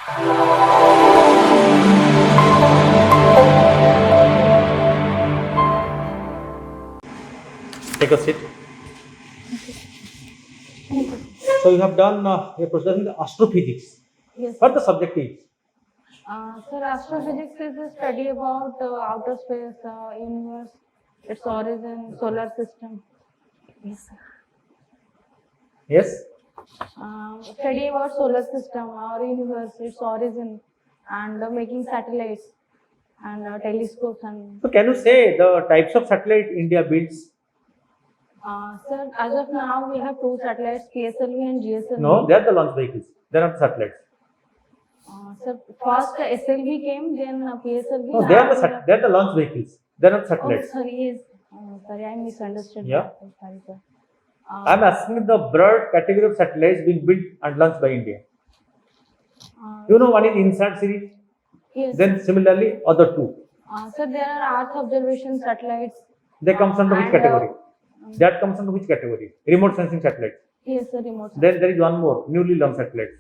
Take a seat. So you have done a process in astrophysics. Yes. What the subject is? Sir, astrophysics is a study about outer space, universe, its origin, solar system. Yes. Sir. Yes. Study about solar system, our universe, its origin, and making satellites and telescopes and. So can you say the types of satellite India builds? Sir, as of now, we have two satellites, PSLV and GSLV. No, they are the launch vehicles. They are not satellites. Sir, first SLV came, then PSLV. No, they are the launch vehicles. They are not satellites. Oh, sorry, yes. Sorry, I misunderstood. Yeah. That. Sorry, sir. I am asking the broad category of satellites being built and launched by India. You know, one is INSAT series. Yes. Then similarly, other two. Sir, there are Earth observation satellites. They comes under which category? That comes under which category? Remote sensing satellites. Yes, sir, remote. Then there is one more, newly launched satellites.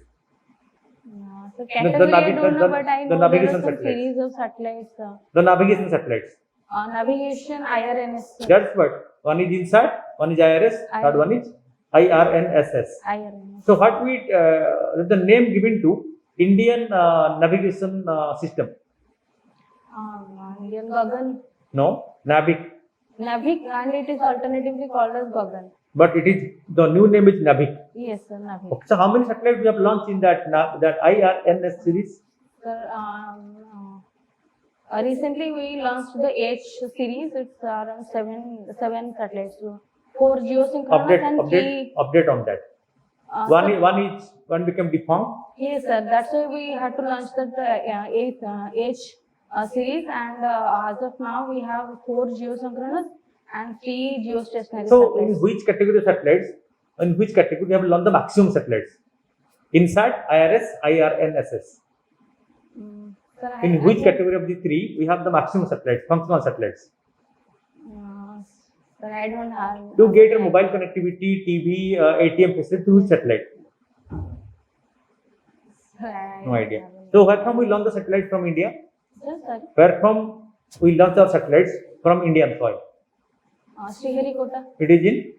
So category I don't know, but I know there are some series of satellites. The navigation satellites. Navigation, IRNS. That's what. One is INSAT, one is IRS, third one is IRNSS. IRNS. So what the name given to Indian navigation system? Indian Gagan. No, NAVIC. NAVIC, and it is alternatively called as Gagan. But it is, the new name is NAVIC. Yes, sir, NAVIC. Okay, so how many satellites we have launched in that IRNS series? Sir, recently we launched the H series. It's around seven satellites. So 4 geosynchronous and 3. Update on that. One became defunct. Yes, sir. That's why we had to launch the H series, and as of now we have 4 geosynchronous and 3 geostationary So, satellites. in which category of satellites? In which category we have launched the maximum satellites? INSAT, IRS, IRNSS. Sir, In which category of the three we have the maximum satellites, functional satellites? Sir, I don't have. You get a mobile connectivity, TV, ATM facility to which satellite? Sir, No idea. So, where from we launch the satellites from India? Yes, sir. Where from we launch our satellites from Indian soil? Sriharikota. It is in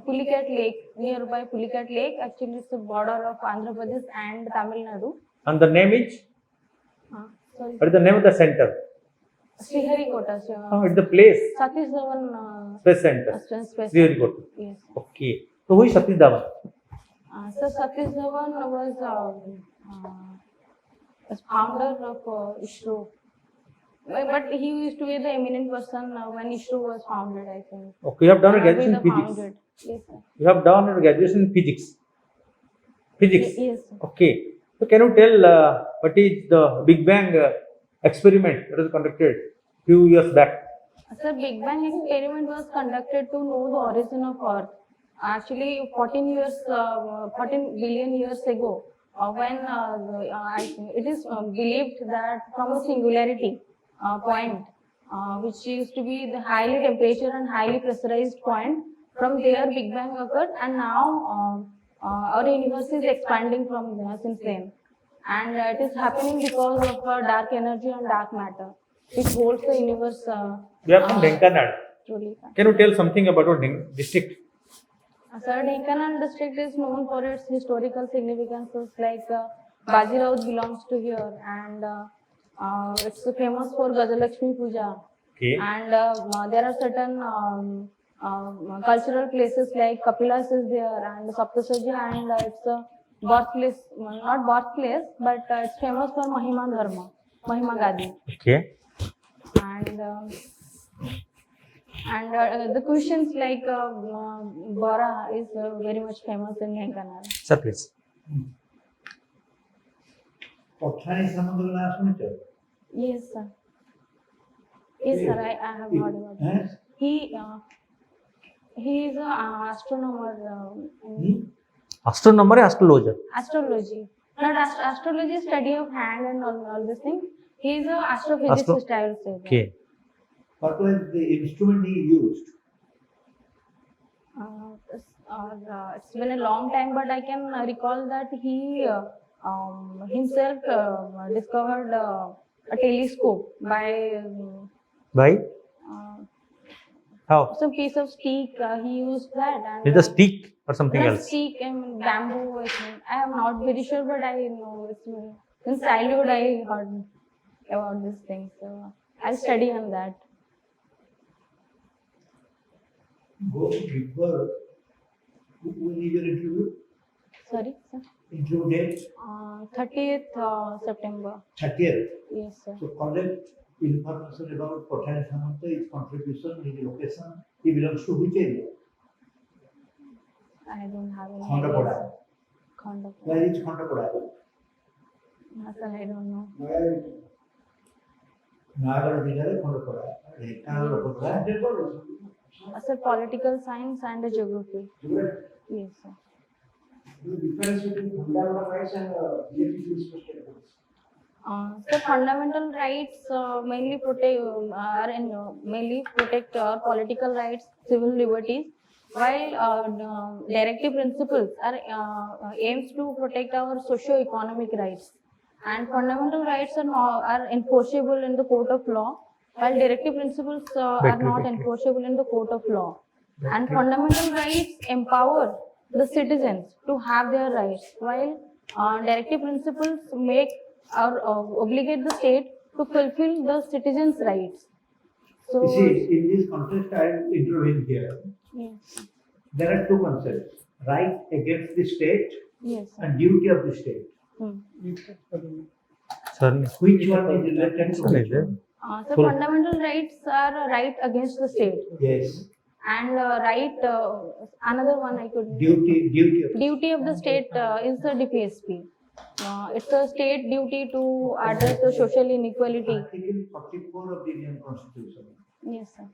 Pulicat Lake, nearby Pulicat Lake. Actually, it's the border of Andhra Pradesh and Tamil Nadu. and the name is? Sorry. What is the name of the center? Sriharikota. It's the place. Satish Dhawan Space Center. Space. Sriharikota. Yes. Okay. So, who is Satish Dhawan? So Satish Dhawan was founder of ISRO. But he used to be the eminent person when ISRO was founded, I think. Okay, you have done a graduation in physics. Founded. Yes, sir. You have done a graduation in physics. Physics. Yes, sir. Okay. So can you tell what is the Big Bang experiment that was conducted few years back? Sir, Big Bang experiment was conducted to know the origin of Earth. Actually, 14 billion years ago, when it is believed that from a singularity point, which used to be the highly temperature and highly pressurized point, from there Big Bang occurred, and now our universe is expanding from there since then. And it is happening because of dark energy and dark matter, which holds the universe. We are from Dhenkanal. Truly. Can you tell something about our district? Sir, Dhenkanal district is known for its historical significances, like Baji Raut belongs to here, and it's famous for Gajalakshmi Puja. Okay. And there are certain cultural places like Kapilas is there, and Saptasaji, and it's a birthplace, not birthplace, but it's famous for Mahima Dharma, Mahima Gadi. Okay. And the questions like Bora is very much famous in Dhenkanal. Sir, please. Yes, sir. Yes, sir. I have heard about that. He is an astronomer. Astronomer or astrologer? Astrology. Not astrology, study of hand and all this thing. He is an astrophysicist, I will say. Okay. What was the instrument he used? It's been a long time, but I can recall that he himself discovered a telescope by By uh, how? some piece of stick. He used that and With a stick or something the else? stick and bamboo. I think. I am not very sure, but I know it's in childhood I heard about this thing. So I'll study on that. Go before, when is your interview? Sorry, sir. Interview date? 30th September. 30th. Yes, sir. So collect information about Pathan Samanta, his contribution, his location. He belongs to which area? I don't have any Khandapada. idea. Khandapada. Where is Khandapada? Sir, I don't know. Nagara ଜିଲ୍ଲାରେ ଖଣ୍ଡପଡ଼ା ଢେଙ୍କାନାଳ ପଟୁଆ Sir, political science and geography. Yes, sir. The difference between fundamental rights and So fundamental rights mainly protect our political rights, civil liberties, while directive principles aims to protect our socio-economic rights. And fundamental rights are enforceable in the court of law, while directive principles are not enforceable in the court of law. And fundamental rights empower the citizens to have their rights, while directive principles make or obligate the state to fulfill the citizens' rights. So, You see, in this context, I will intervene here. yes, There are two concepts: right against the state yes, sir. and duty of the state. Certainly. Which one is related to which one? So fundamental rights are right against the state, Yes, and another one I could duty duty of of the state is the DPSP. It's a state duty to address the social inequality. Article 44 of the Indian Constitution. Yes, sir.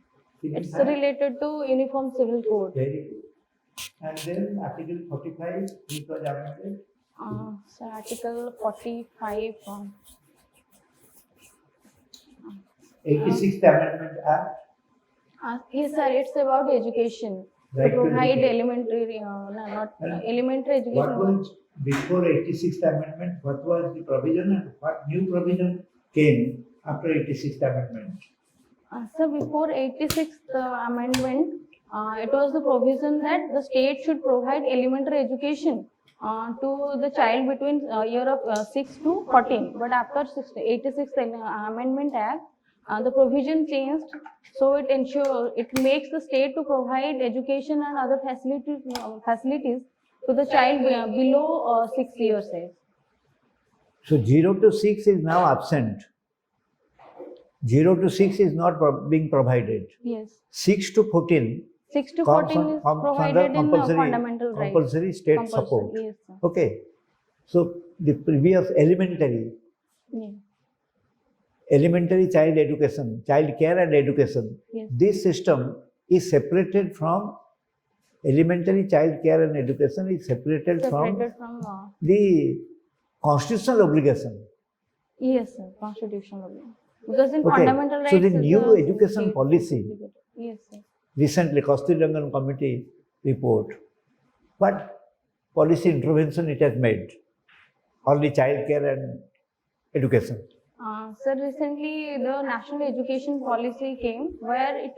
It It's is that? related to Uniform Civil Code. Very good. And then Article 45, which was amended. So Article 45. 86th Amendment Act. Yes, sir. It's about education. Right To to provide education. elementary, not elementary What education. was before 86th Amendment? What was the provision and what new provision came after 86th Amendment? So before 86th amendment, it was the provision that the state should provide elementary education to the child between year of 6 to 14. But after 86th Amendment Act, the provision changed, so it makes the state to provide education and other facilities to the child below 6 years age. So 0 to 6 is now absent. 0 to 6 is not being provided. Yes. 6 to 14 6 to comes 14 is under provided in fundamental rights. compulsory state Compulsory, support. yes, sir. Okay. So the previous Yeah. elementary child education, child care and education, Yes. this system is separated from elementary child care and education is separated from Separated from the constitutional obligation. yes, sir, constitutional law. Because in Okay. fundamental rights. So the is new the education state policy, obligated. Yes, sir. recently Kasturirangan Committee report, what policy intervention it has made on the child care and education? Sir, recently the national education policy came where it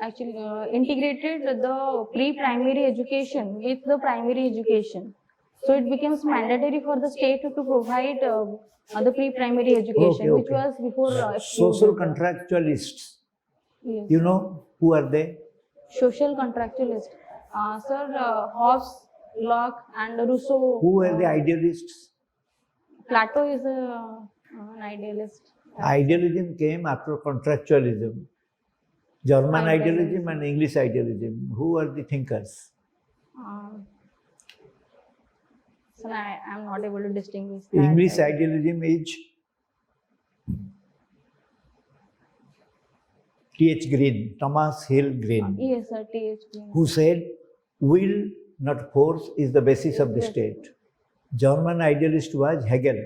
actually integrated the pre-primary education with the primary education. So it becomes mandatory for the state to provide the pre-primary education, which okay. was before Social excluded. contractualists, Yes. you know who are they? Social contractualist. Sir, Hobbes, Locke, and Rousseau. Who are the idealists? Plato is an idealist. Idealism came after contractualism. German Idealism. idealism and English idealism. Who are the thinkers? So I am not able to distinguish that. English idealism is T.H. Green, Thomas Hill Green, Yes, sir. T.H. Green. who said, will, not force, is the basis of the Yes. state. German idealist was Hegel,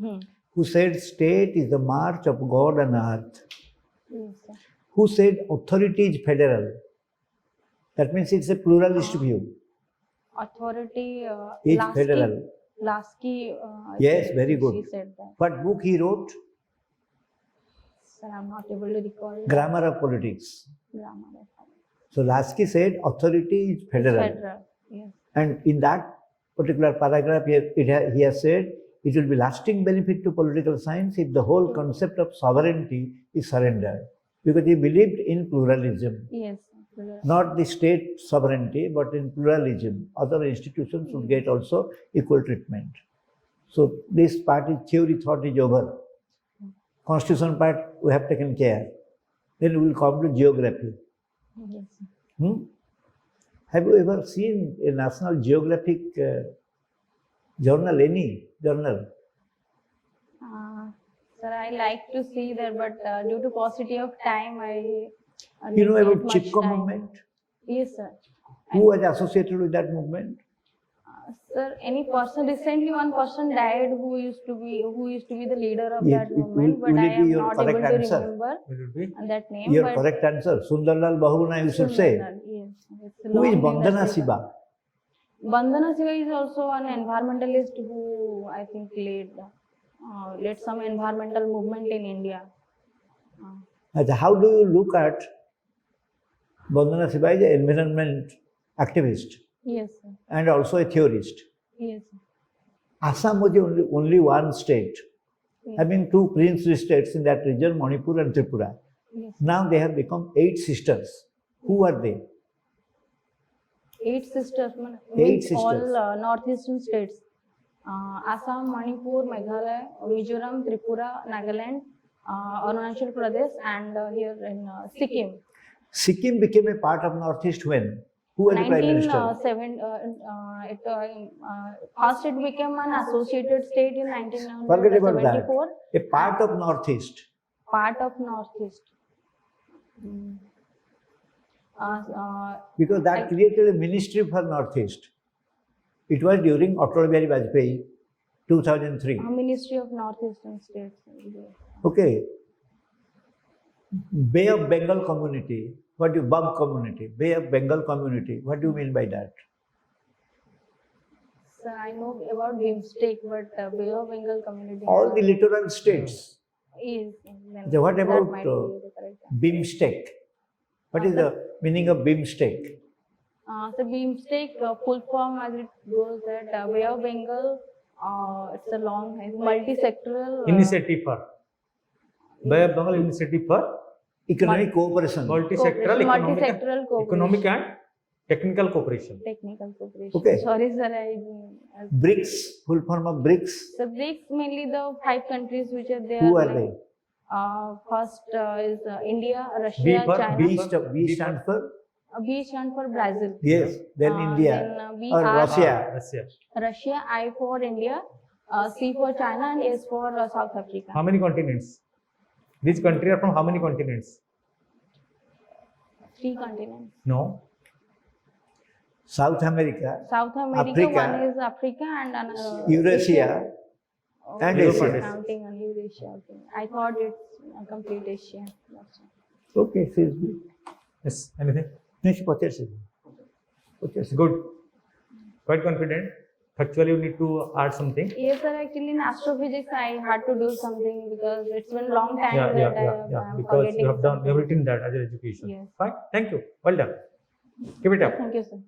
Hmm. who said, state is the march of God on earth. Yes, sir. Who said, authority is federal. That means it's a pluralist view. Authority Is lasting. federal. Lasky. Yes, very good. She said that. What book he wrote? Sir, I'm not able to recall. Grammar of Politics. Grammar. So Lasky said authority is federal. Federal. Yes. And in that particular paragraph, he has said it will be lasting benefit to political science if the whole concept of sovereignty is surrendered. Because he believed in pluralism, Yes. Federal. not the state sovereignty, but in pluralism. Other institutions should get also equal treatment. So this part is theory thought is over. Constitution part we have taken care. Then we will come to geography. Yes. Have you ever seen a National Geographic journal, any journal? Sir, I like to see that, but due to paucity of time, I You know didn't about get much Chipko time. movement? Yes, sir. Who was associated with that movement? Sir, any person recently one person died who used to be the leader of Yes, that it movement, will but I it be am your not able correct to answer? remember Will it be? that name. Your but correct answer, Sundarlal Bahuguna, you should say. Sundarlal, yes. It's a Who is long name Bandana that we- Shiba? Bandana Shiva is also an environmentalist who I think led some environmental movement in India. How do you look at Bandana Shiba is an environment activist Yes, sir. and also a theorist. Yes, sir. Assam was only one state, Yes. having two princely states in that region, Manipur and Tripura. Yes. Now they have become 8 sisters. Who are they? 8 sisters, Eight means all sisters. northeastern states. Assam, Manipur, Meghalaya, Mizoram, Tripura, Nagaland, Arunachal Pradesh, and here in Sikkim. Sikkim became a part of Northeast when? Who was the Prime Minister? 1907, first it became an associated state in Forget about that. 1974, A part of Northeast. part of Northeast. Because that created a ministry for Northeast. It was during Atal Bihari Vajpayee, 2003. Ministry of Northeastern States. Okay. Bay of Bengal community. What do you, BUB community? Bay of Bengal community. What do you mean by that? So I know about BIMSTEC, but Bay of Bengal community. All the littoral states. is. So what that about might be the correct answer. BIMSTEC? What is the meaning of BIMSTEC? So BIMSTEC, full form as it goes that Bay of Bengal, it's a long, multi-sectoral. Initiative for Bay of Bengal Initiative for Economic cooperation. multi-sectoral multi-sectoral economic and technical cooperation. Technical cooperation. Okay. Sorry, sir. BRICS, full form of BRICS. So BRICS mainly the 5 countries which are there. Who are like, they? First is India, Russia, B for China. B stands for? B stands for Brazil. Yes. Then India. Then B Or R Russia. Russia. Russia, I for India, C for China, and S for South Africa. How many continents? These countries are from how many continents? 3 continents. No. South America, South America, Africa, one is Africa, and another Eurasia, and Europe Asia. and Asia. Counting on Eurasia. Okay. I thought it's a complete Asia. That's all. Okay, seriously. Yes. Anything? Next, পঁচাশি। Good. Quite confident. Actually, you need to add something. Yes, sir. Actually, in astrophysics, I had to do something because it's been a long time Yeah. that I'm Because forgetting. you have done, you have something. written that as an education. Yes. Fine. Thank you. Well done. Keep it up. Thank you, sir.